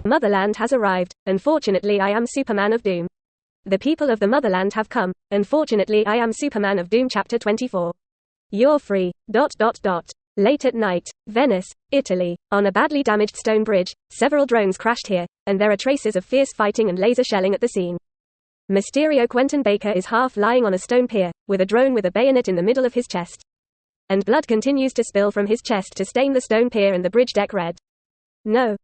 Motherland has arrived. Unfortunately, I am Superman of Doom. The people of the Motherland have come. Unfortunately, I am Superman of Doom. Chapter 24. You're free. Late at night, Venice, Italy. On a badly damaged stone bridge, several drones crashed here, and there are traces of fierce fighting and laser shelling at the scene. Mysterio Quentin Baker is half lying on a stone pier, with a drone with a bayonet in the middle of his chest. And blood continues to spill from his chest to stain the stone pier and the bridge deck red. No.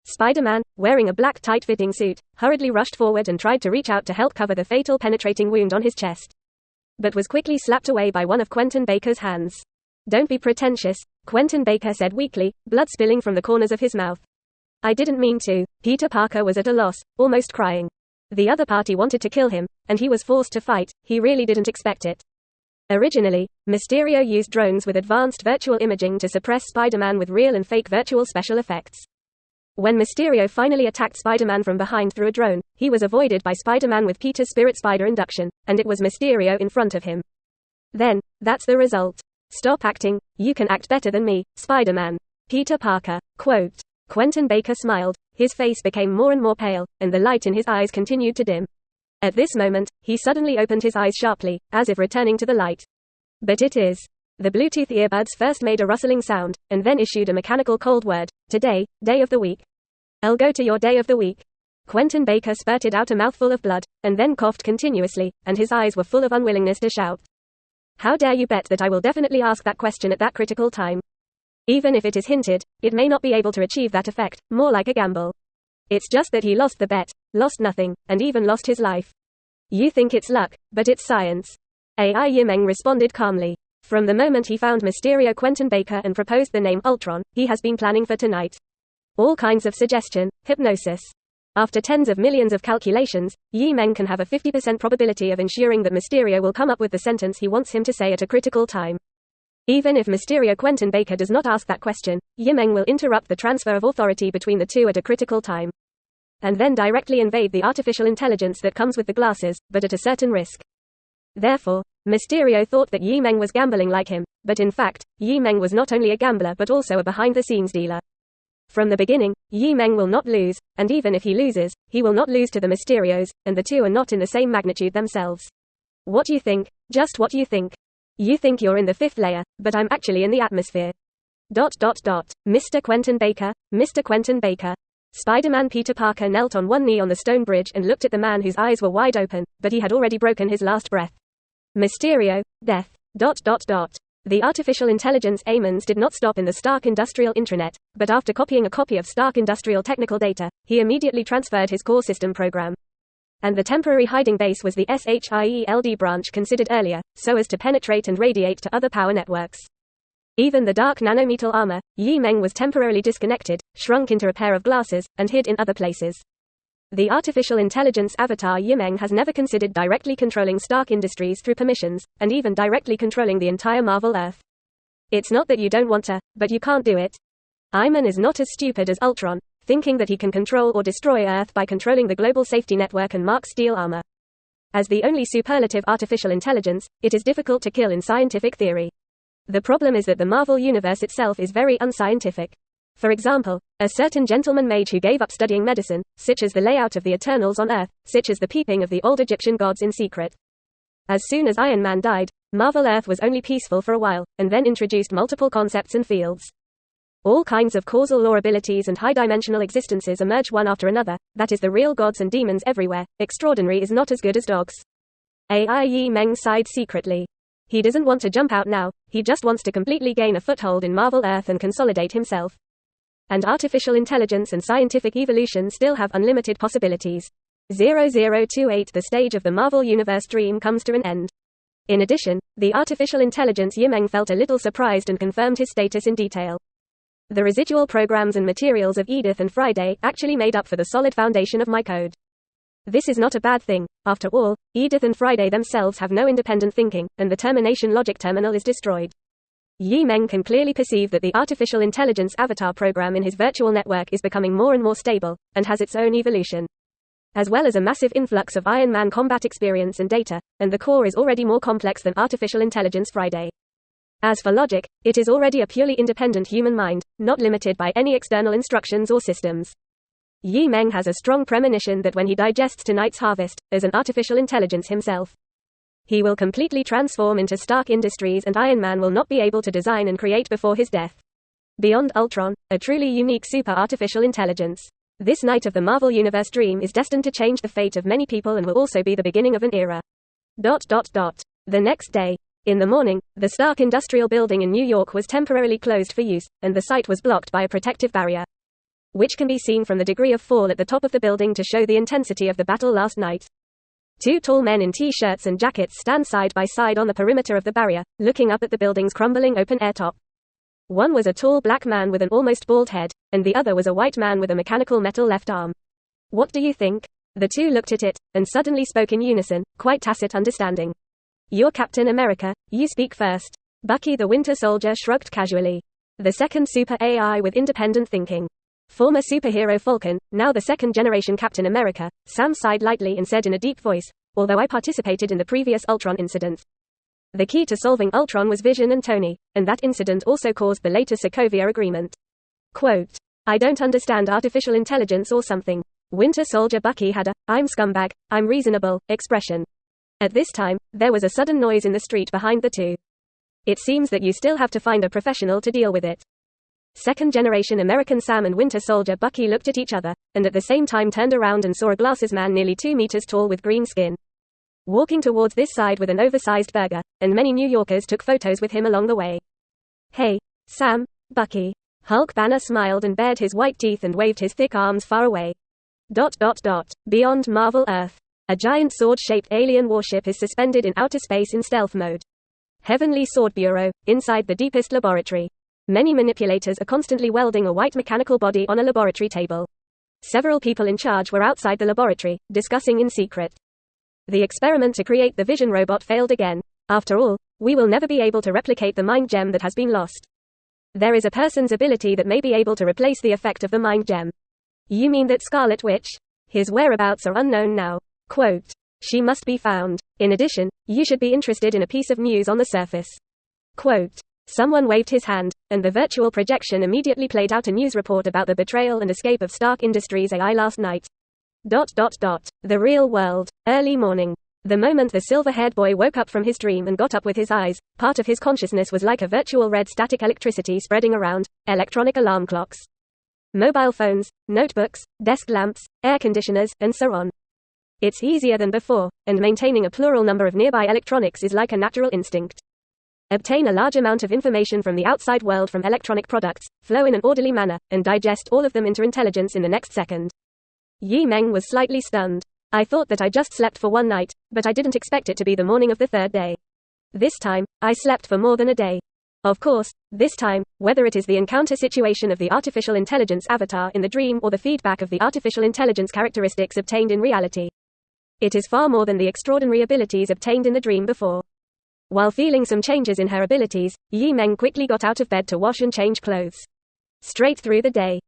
Spider-Man, wearing a black tight-fitting suit, hurriedly rushed forward and tried to reach out to help cover the fatal penetrating wound on his chest. But was quickly slapped away by one of Quentin Baker's hands. Don't be pretentious, Quentin Baker said weakly, blood spilling from the corners of his mouth. I didn't mean to. Peter Parker was at a loss, almost crying. The other party wanted to kill him, and he was forced to fight. He really didn't expect it. Originally, Mysterio used drones with advanced virtual imaging to suppress Spider-Man with real and fake virtual special effects. When Mysterio finally attacked Spider-Man from behind through a drone, he was avoided by Spider-Man with Peter's spirit spider induction, and it was Mysterio in front of him. Then, that's the result. Stop acting, you can act better than me, Spider-Man. Peter Parker, quote. Quentin Baker smiled, his face became more and more pale, and the light in his eyes continued to dim. At this moment, he suddenly opened his eyes sharply, as if returning to the light. But it is. The Bluetooth earbuds first made a rustling sound, and then issued a mechanical cold word. Today, day of the week. I'll go to your day of the week. Quentin Baker spurted out a mouthful of blood, and then coughed continuously, and his eyes were full of unwillingness to shout. How dare you bet that I will definitely ask that question at that critical time? Even if it is hinted, it may not be able to achieve that effect, more like a gamble. It's just that he lost the bet, lost nothing, and even lost his life. You think it's luck, but it's science. AI Meng responded calmly. From the moment he found Mysterio Quentin Baker and proposed the name Ultron, he has been planning for tonight. All kinds of suggestion, hypnosis. After tens of millions of calculations, Meng can have a 50% probability of ensuring that Mysterio will come up with the sentence he wants him to say at a critical time. Even if Mysterio Quentin Baker does not ask that question, Meng will interrupt the transfer of authority between the two at a critical time. And then directly invade the artificial intelligence that comes with the glasses, but at a certain risk. Therefore, Mysterio thought that Meng was gambling like him, but in fact, Meng was not only a gambler but also a behind-the-scenes dealer. From the beginning, Meng will not lose, and even if he loses, he will not lose to the Mysterios, and the two are not in the same magnitude themselves. What you think, just what you think. You think you're in the fifth layer, but I'm actually in the atmosphere. Mr. Quentin Baker, Mr. Quentin Baker. Spider-Man Peter Parker knelt on one knee on the stone bridge and looked at the man whose eyes were wide open, but he had already broken his last breath. Mysterio, death. The artificial intelligence Amons did not stop in the Stark Industrial Intranet, but after copying a copy of Stark Industrial technical data, he immediately transferred his core system program. And the temporary hiding base was the SHIELD branch considered earlier, so as to penetrate and radiate to other power networks. Even the dark nanometal armor, Meng was temporarily disconnected, shrunk into a pair of glasses, and hid in other places. The artificial intelligence avatar Meng has never considered directly controlling Stark Industries through permissions, and even directly controlling the entire Marvel Earth. It's not that you don't want to, but you can't do it. Iman is not as stupid as Ultron, thinking that he can control or destroy Earth by controlling the global safety network and Mark steel armor. As the only superlative artificial intelligence, it is difficult to kill in scientific theory. The problem is that the Marvel universe itself is very unscientific. For example, a certain gentleman mage who gave up studying medicine, such as the layout of the Eternals on Earth, such as the peeping of the old Egyptian gods in secret. As soon as Iron Man died, Marvel Earth was only peaceful for a while, and then introduced multiple concepts and fields. All kinds of causal law abilities and high-dimensional existences emerge one after another, that is the real gods and demons everywhere. Extraordinary is not as good as dogs. AI Meng sighed secretly. He doesn't want to jump out now, he just wants to completely gain a foothold in Marvel Earth and consolidate himself. And artificial intelligence and scientific evolution still have unlimited possibilities. 0028 The stage of the Marvel Universe dream comes to an end. In addition, the artificial intelligence Meng felt a little surprised and confirmed his status in detail. The residual programs and materials of Edith and Friday actually made up for the solid foundation of my code. This is not a bad thing. After all, Edith and Friday themselves have no independent thinking, and the termination logic terminal is destroyed. Meng can clearly perceive that the artificial intelligence avatar program in his virtual network is becoming more and more stable, and has its own evolution. As well as a massive influx of Iron Man combat experience and data, and the core is already more complex than artificial intelligence Friday. As for logic, it is already a purely independent human mind, not limited by any external instructions or systems. Meng has a strong premonition that when he digests tonight's harvest, as an artificial intelligence himself, he will completely transform into Stark Industries, and Iron Man will not be able to design and create before his death. Beyond Ultron, a truly unique super artificial intelligence. This Night of the Marvel Universe dream is destined to change the fate of many people and will also be the beginning of an era. The next day. In the morning, the Stark Industrial Building in New York was temporarily closed for use, and the site was blocked by a protective barrier, which can be seen from the degree of fall at the top of the building to show the intensity of the battle last night. Two tall men in T-shirts and jackets stand side by side on the perimeter of the barrier, looking up at the building's crumbling open-air top. One was a tall black man with an almost bald head, and the other was a white man with a mechanical metal left arm. What do you think? The two looked at it, and suddenly spoke in unison, quite tacit understanding. You're Captain America, you speak first. Bucky the Winter Soldier shrugged casually. The second super AI with independent thinking. Former superhero Falcon, now the second-generation Captain America, Sam sighed lightly and said in a deep voice, although I participated in the previous Ultron incident. The key to solving Ultron was Vision and Tony, and that incident also caused the later Sokovia Agreement. Quote, I don't understand artificial intelligence or something. Winter Soldier Bucky had a, I'm scumbag, I'm reasonable, expression. At this time, there was a sudden noise in the street behind the two. It seems that you still have to find a professional to deal with it. Second-generation American Sam and Winter Soldier Bucky looked at each other, and at the same time turned around and saw a glasses man nearly 2 meters tall with green skin, walking towards this side with an oversized burger, and many New Yorkers took photos with him along the way. Hey, Sam, Bucky. Hulk Banner smiled and bared his white teeth and waved his thick arms far away. Beyond Marvel Earth. A giant sword-shaped alien warship is suspended in outer space in stealth mode. Heavenly Sword Bureau, inside the deepest laboratory. Many manipulators are constantly welding a white mechanical body on a laboratory table. Several people in charge were outside the laboratory, discussing in secret. The experiment to create the Vision robot failed again. After all, we will never be able to replicate the mind gem that has been lost. There is a person's ability that may be able to replace the effect of the mind gem. You mean that Scarlet Witch? His whereabouts are unknown now. Quote, she must be found. In addition, you should be interested in a piece of news on the surface. Quote, someone waved his hand, and the virtual projection immediately played out a news report about the betrayal and escape of Stark Industries AI last night. The real world. Early morning. The moment the silver-haired boy woke up from his dream and got up with his eyes, part of his consciousness was like a virtual red static electricity spreading around, electronic alarm clocks, mobile phones, notebooks, desk lamps, air conditioners, and so on. It's easier than before, and maintaining a plural number of nearby electronics is like a natural instinct. Obtain a large amount of information from the outside world from electronic products, flow in an orderly manner, and digest all of them into intelligence in the next second. Meng was slightly stunned. I thought that I just slept for one night, but I didn't expect it to be the morning of the third day. This time, I slept for more than a day. Of course, this time, whether it is the encounter situation of the artificial intelligence avatar in the dream or the feedback of the artificial intelligence characteristics obtained in reality, it is far more than the extraordinary abilities obtained in the dream before. While feeling some changes in her abilities, Meng quickly got out of bed to wash and change clothes. Straight through the day.